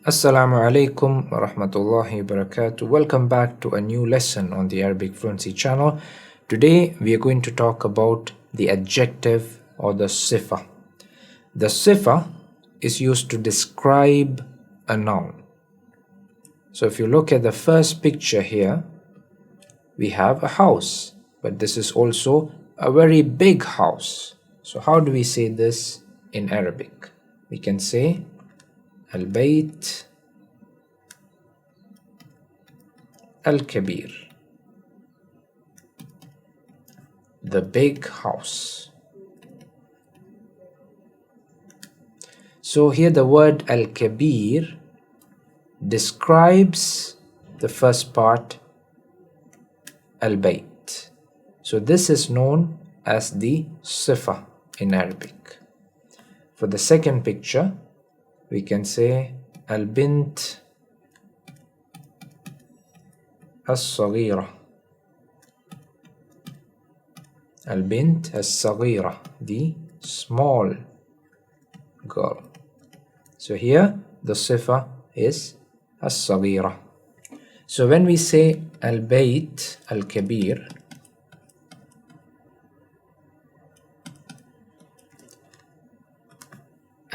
Assalamu alaikum wa rahmatullahi wa barakatuh. Welcome back to a new lesson on the Arabic Fluency channel. Today we are going to talk about the adjective or the sifa. The sifa is used to describe a noun. So if you look at the first picture here, we have a house, but this is also a very big house. So how do we say this in Arabic? We can say Al-Bayt Al-Kabir, the big house. So here the word Al-Kabir describes the first part, Al-Bayt. So this is known as the sifa in Arabic. For the second picture, we can say Al-Bint As-Saghira. Al-Bint As-Saghira, the small girl. So here the sifa is As-Saghira. So when we say Al-Bayt Al-Kabir,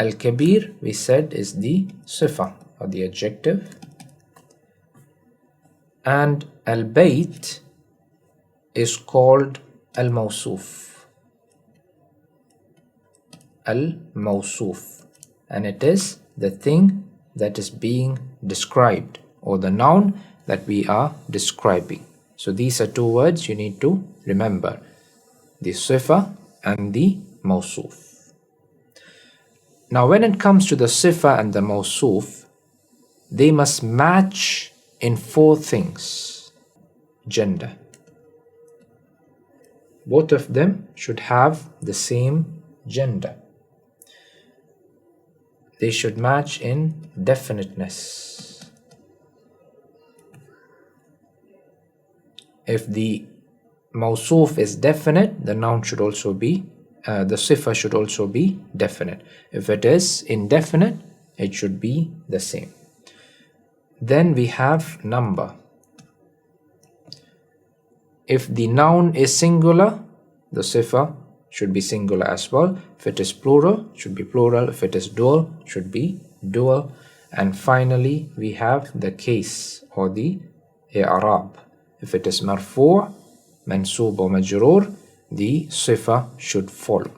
Al-Kabir, we said, is the sifa or the adjective, and Al-Bayt is called Al-Mawsuf. Al-Mawsuf, and it is the thing that is being described, or the noun that we are describing. So these are two words you need to remember, the sifa and the Mawsuf. Now when it comes to the sifa and the mawsuf, they must match in four things. Gender. Both of them should have the same gender. They should match in definiteness. If the mawsuf is definite, the noun should also be the sifa should also be definite. If it is indefinite, it should be the same. Then we have number. If the noun is singular, the sifa should be singular as well. If it is plural, it should be plural. If it is dual, it should be dual. And finally, we have the case or the i'rab. If it is marfu', mansub or majroor, the sifa should follow.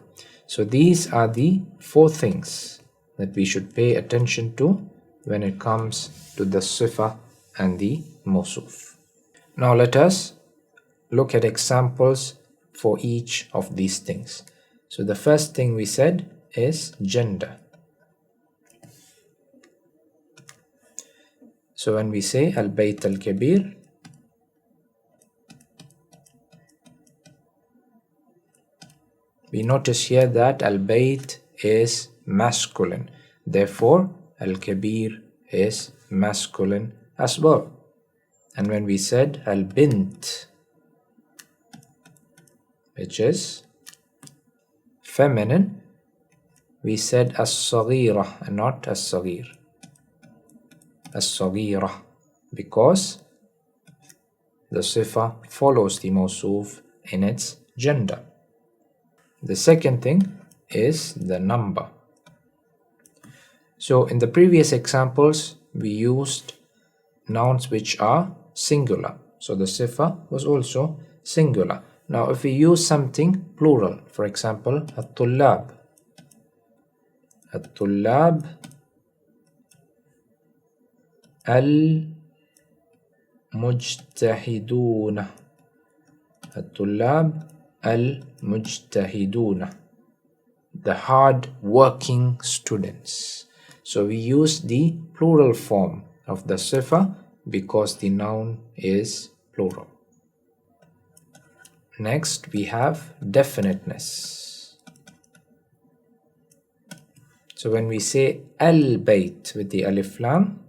So these are the four things that we should pay attention to when it comes to the sifa and the mawsuf. Now let us look at examples for each of these things. So the first thing we said is gender. So when we say Al-Bayt Al-Kabir, we notice here that Al-Bayt is masculine. Therefore, Al-Kabir is masculine as well. And when we said Al-Bint, which is feminine, we said As-Saghira and not As-Saghir. As-Saghira, because the sifa follows the mawsuf in its gender. The second thing is the number. So in the previous examples, we used nouns which are singular. So the sifa was also singular. Now if we use something plural, for example, At-Tullab. At-Tullab Al-Mujtahiduna. At-Tullab Al-Mujtahiduna, the hard-working students. So we use the plural form of the sifa because the noun is plural. Next we have definiteness. So when we say Al-Bayt with the alif lam,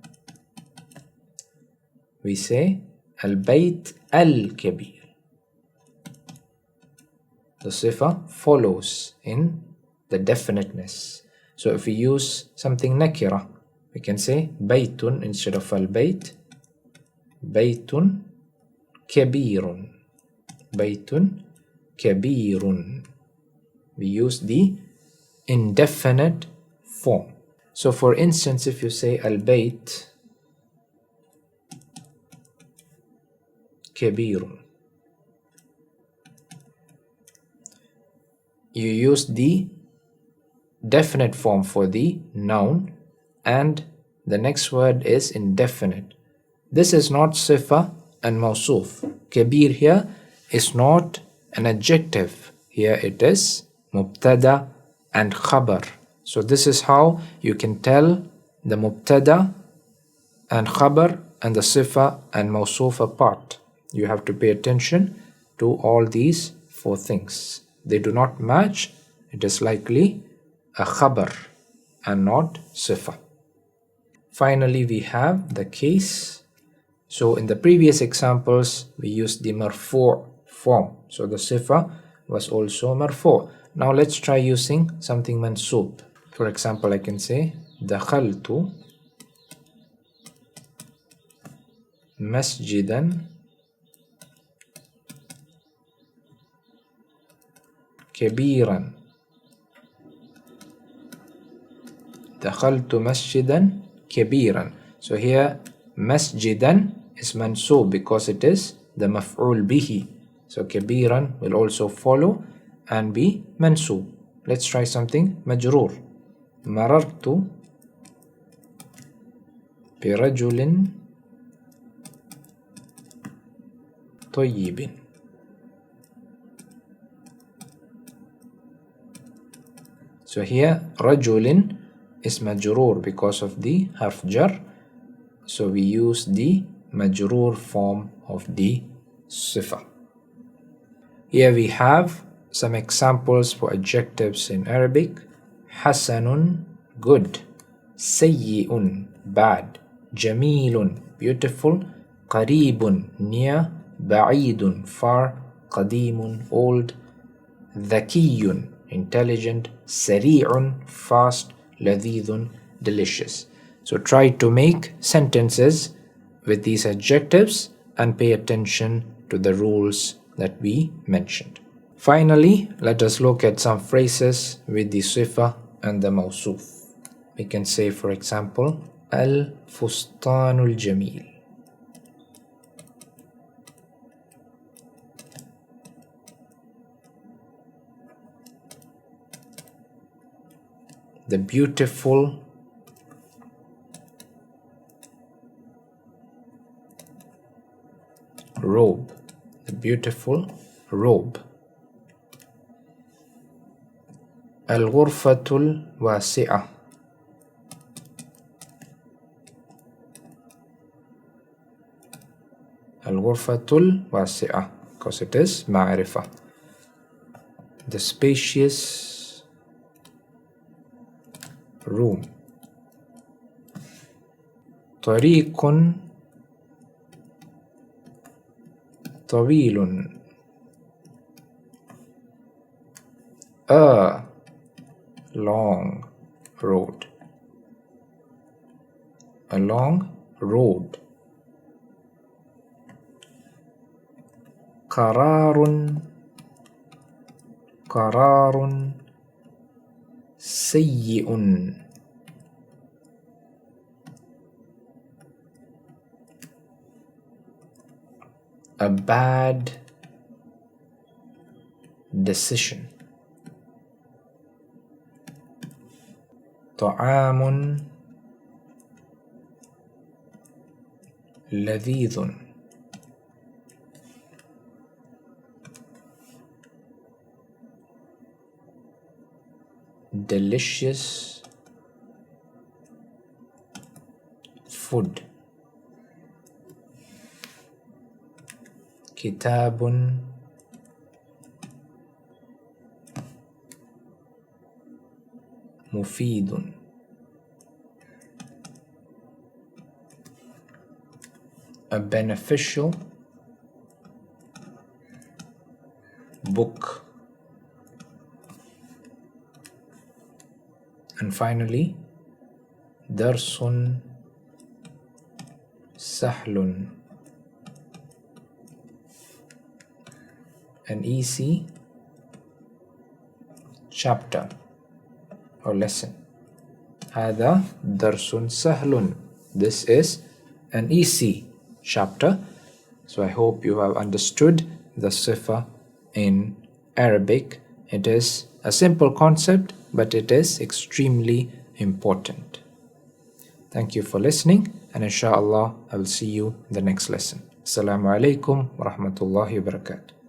we say Al-Bayt Al-Kabir. The sifa follows in the definiteness. So if we use something nakira, We can say baytun instead of al-bayt. Baytun kabirun. Baytun kabirun. We use the indefinite form. So for instance, if you say al-bayt kabirun, you use the definite form for the noun and the next word is indefinite. This is not sifa and mawsuf. Kabir here is not an adjective. Here it is mubtada and khabar. So this is how you can tell the mubtada and khabar and the sifa and mawsuf apart. You have to pay attention to all these four things. They do not match. It is likely a khabar and not sifa. Finally, we have the case. So in the previous examples, we used the marfu' form. So the sifa was also marfu'. Now let's try using something mansub. For example, I can say dakhaltu masjidan kabiran. dakhaltu masjidan kabiran. So here masjidan is mansub because it is the maf'ul bihi. So kabiran will also follow and be mansub. Let's try something majroor. Marartu birajulin tayyibin. So here rajulin is majroor because of the harf jar. So we use the majroor form of the sifa. Here we have some examples for adjectives in Arabic. Hasanun, good. Sayyi'un, bad. Jamilun, beautiful. Qaribun, near. Ba'idun, far. Qadimun, old. Dhakiyun, intelligent. Sari'un, fast. Ladhidun, delicious. So try to make sentences with these adjectives and pay attention to the rules that we mentioned. Finally, let us look at some phrases with the sifa and the mawsuf. We can say, for example, al-fustanul jamil. The beautiful robe. The beautiful robe. Al-ghurfatul wasi'ah. Al-ghurfatul wasi'ah, because it is ma'rifah. The spacious room. طريق طويل. A long road. A long road. قرار قرار سيء. A bad decision. طعام لذيذ. Delicious food. كتاب مفيد. A beneficial book. And finally, درس سهل. An easy chapter or lesson. هذا درس سهل. This is an easy chapter. So I hope you have understood the sifa in Arabic. It is a simple concept, but it is extremely important. Thank you for listening, and inshallah I will see you in the next lesson. Assalamu alaikum wa rahmatullahi wa barakatuh.